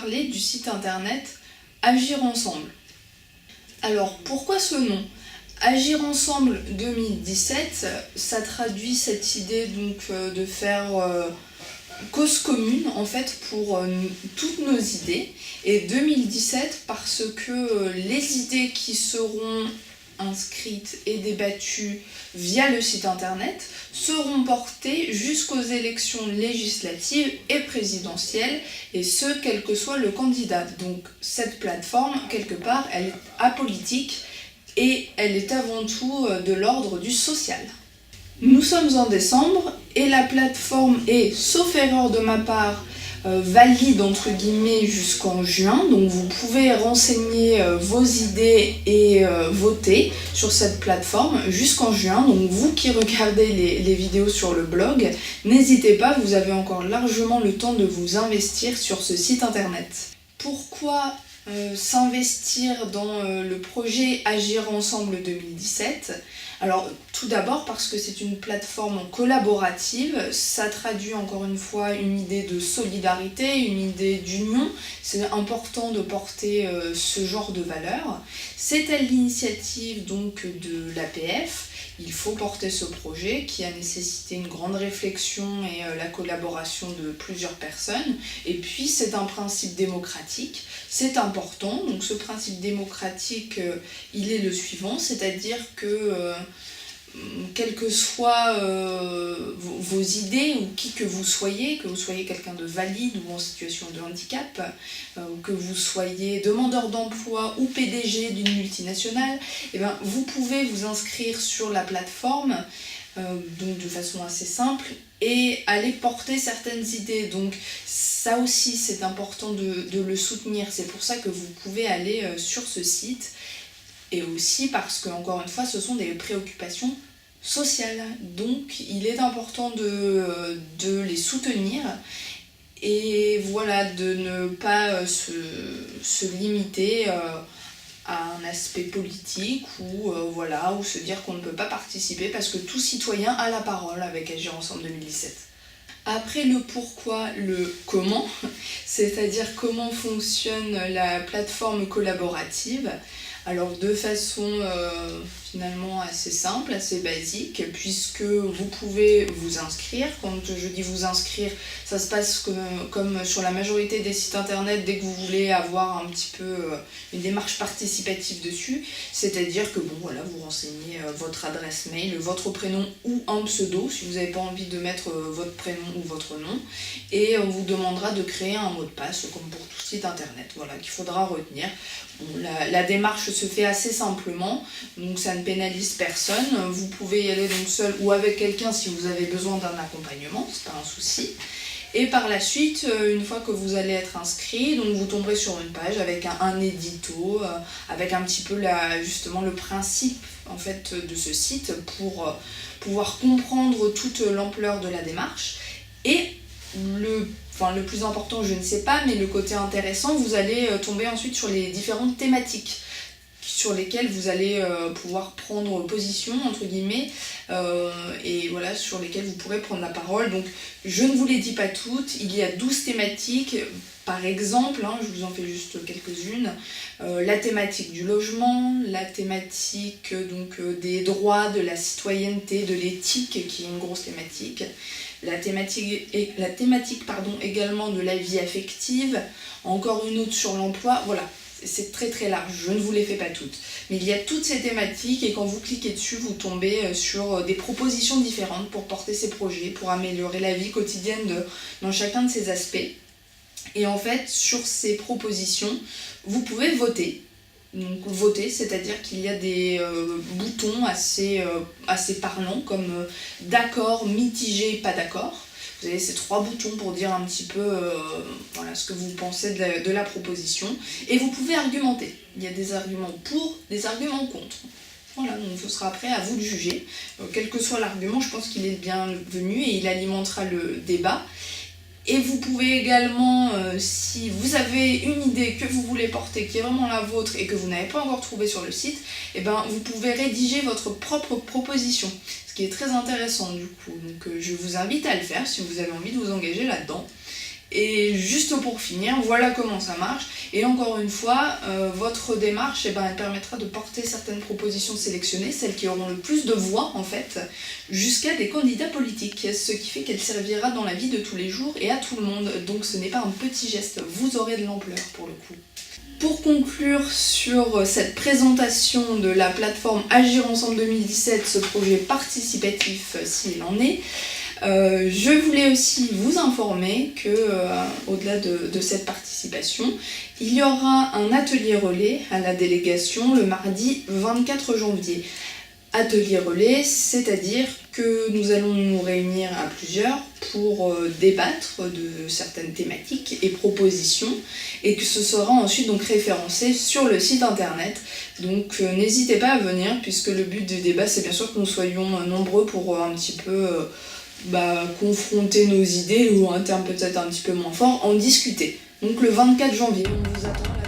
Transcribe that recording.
parler du site internet Agir Ensemble. Alors pourquoi ce nom ? Agir Ensemble 2017, ça traduit cette idée donc de faire cause commune en fait pour toutes nos idées, et 2017 parce que les idées qui seront inscrites et débattues via le site internet seront portées jusqu'aux élections législatives et présidentielles, et ce quel que soit le candidat. Donc cette plateforme, quelque part, elle est apolitique et elle est avant tout de l'ordre du social. Nous sommes en décembre et la plateforme est, sauf erreur de ma part, valide entre guillemets jusqu'en juin, donc vous pouvez renseigner vos idées et voter sur cette plateforme jusqu'en juin. Donc vous qui regardez les vidéos sur le blog, n'hésitez pas, vous avez encore largement le temps de vous investir sur ce site internet. Pourquoi s'investir dans le projet Agir Ensemble 2017 ? Alors tout d'abord parce que c'est une plateforme collaborative, ça traduit encore une fois une idée de solidarité, une idée d'union. C'est important de porter ce genre de valeurs. C'est à l'initiative donc de l'APF. Il faut porter ce projet qui a nécessité une grande réflexion et la collaboration de plusieurs personnes. Et puis c'est un principe démocratique, c'est important. Donc ce principe démocratique, il est le suivant, c'est-à-dire que quelles que soient vos idées ou qui que vous soyez quelqu'un de valide ou en situation de handicap, que vous soyez demandeur d'emploi ou PDG d'une multinationale, vous pouvez vous inscrire sur la plateforme donc de façon assez simple et aller porter certaines idées. Donc ça aussi c'est important de le soutenir, c'est pour ça que vous pouvez aller sur ce site. Et aussi parce que, encore une fois, ce sont des préoccupations sociales. Donc, il est important de les soutenir et voilà, de ne pas se limiter à un aspect politique ou se dire qu'on ne peut pas participer parce que tout citoyen a la parole avec Agir Ensemble 2017. Après le pourquoi, le comment, c'est-à-dire comment fonctionne la plateforme collaborative. Alors de façon finalement assez simple, assez basique, puisque vous pouvez vous inscrire. Quand je dis vous inscrire, ça se passe comme sur la majorité des sites internet dès que vous voulez avoir un petit peu une démarche participative dessus. C'est-à-dire que vous renseignez votre adresse mail, votre prénom ou un pseudo, si vous n'avez pas envie de mettre votre prénom ou votre nom. Et on vous demandera de créer un mot de passe, comme pour tout site internet, qu'il faudra retenir. Bon, la démarche se fait assez simplement, donc ça ne pénalise personne. Vous pouvez y aller donc seul ou avec quelqu'un si vous avez besoin d'un accompagnement, c'est pas un souci. Et par la suite, une fois que vous allez être inscrit, donc vous tomberez sur une page avec un édito, avec un petit peu justement le principe en fait de ce site pour pouvoir comprendre toute l'ampleur de la démarche. Et le plus important, je ne sais pas, mais le côté intéressant, vous allez tomber ensuite sur les différentes thématiques sur lesquelles vous allez pouvoir prendre position, entre guillemets, et voilà, sur lesquelles vous pourrez prendre la parole. Donc, je ne vous les dis pas toutes, il y a 12 thématiques, par exemple, je vous en fais juste quelques-unes, la thématique du logement, la thématique des droits, de la citoyenneté, de l'éthique, qui est une grosse thématique, la thématique également de la vie affective, encore une autre sur l'emploi, voilà. C'est très très large, je ne vous les fais pas toutes. Mais il y a toutes ces thématiques et quand vous cliquez dessus, vous tombez sur des propositions différentes pour porter ces projets, pour améliorer la vie quotidienne dans chacun de ces aspects. Et en fait, sur ces propositions, vous pouvez voter. Donc voter, c'est-à-dire qu'il y a des boutons assez parlants comme d'accord, mitigé, pas d'accord. Vous avez ces 3 boutons pour dire un petit peu ce que vous pensez de la proposition. Et vous pouvez argumenter. Il y a des arguments pour, des arguments contre. Voilà, donc ce sera après à vous de juger. Quel que soit l'argument, je pense qu'il est bienvenu et il alimentera le débat. Et vous pouvez également, si vous avez une idée que vous voulez porter, qui est vraiment la vôtre et que vous n'avez pas encore trouvée sur le site, vous pouvez rédiger votre propre proposition, ce qui est très intéressant du coup. Donc je vous invite à le faire si vous avez envie de vous engager là-dedans. Et juste pour finir, voilà comment ça marche. Et encore une fois, votre démarche, elle permettra de porter certaines propositions sélectionnées, celles qui auront le plus de voix en fait, jusqu'à des candidats politiques, ce qui fait qu'elle servira dans la vie de tous les jours et à tout le monde. Donc ce n'est pas un petit geste, vous aurez de l'ampleur pour le coup. Pour conclure sur cette présentation de la plateforme Agir Ensemble 2017, ce projet participatif s'il en est, je voulais aussi vous informer que, au-delà de cette participation, il y aura un atelier relais à la délégation le mardi 24 janvier. Atelier relais, c'est-à-dire que nous allons nous réunir à plusieurs pour débattre de certaines thématiques et propositions et que ce sera ensuite donc référencé sur le site internet. Donc n'hésitez pas à venir puisque le but du débat c'est bien sûr que nous soyons nombreux pour un petit peu confronter nos idées ou un terme peut-être un petit peu moins fort, en discuter. Donc le 24 janvier, on vous attend.